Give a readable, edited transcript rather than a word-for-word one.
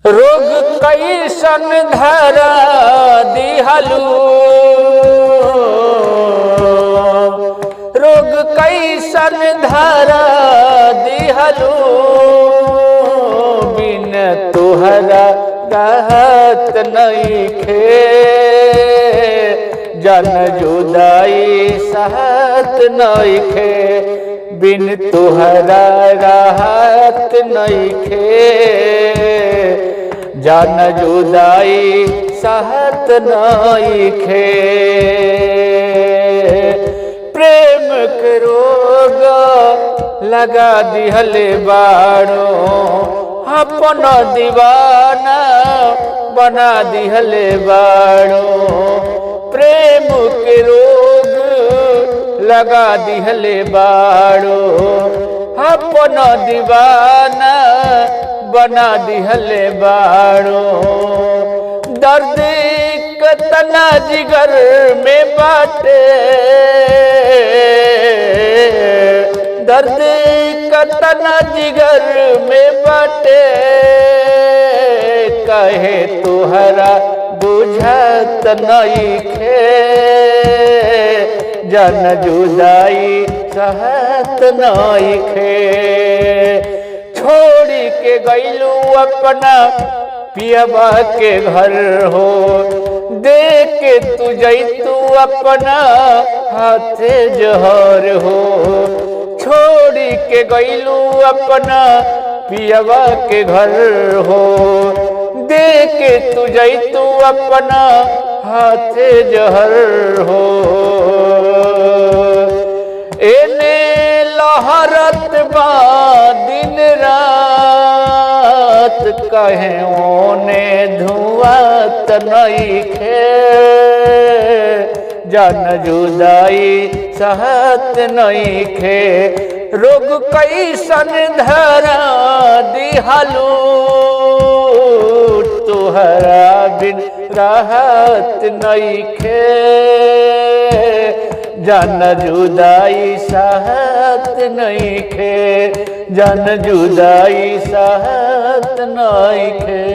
रोग कैसन धरा दिहलू, रोग कैसन धरा दिहलू, बिन तुहरा रहत नइखे, जन जुदाई सहत नइखे, बिन तुहरा रहत नइखे, जन जुदाई सहत नइखे। प्रेम के रोग लगा दिहले बाड़ो, अपन दीवाना बना दिहले बाड़ो। प्रेम के रोग लगा दिहले बाड़ो, अपन दीवाना बना दिहले बाड़ो। दर्द कतना जिगर में बाटे, दर्द कतना जिगर में बाटे, कहे तुहरा बुझत नइखे, जन जुदाई सहत नइखे। छोड़ के गइलू अपना पियबा के घर हो, देख के तू जैतू अपना हाथे जहर हो। छोड़ के गइलू अपना पियबा के घर हो, देख के तू जैतू अपना हाथे जहर हो। एने लहरत बा दिन रात, कहे ओने धुआं त नइखे, जन जुदाई सहत नइखे। रोग कैसन धरा दिहलू, तुहरा बिन रहत नइखे, जन जुदाई सहत नइखे, जन जुदाई सहत नइखे।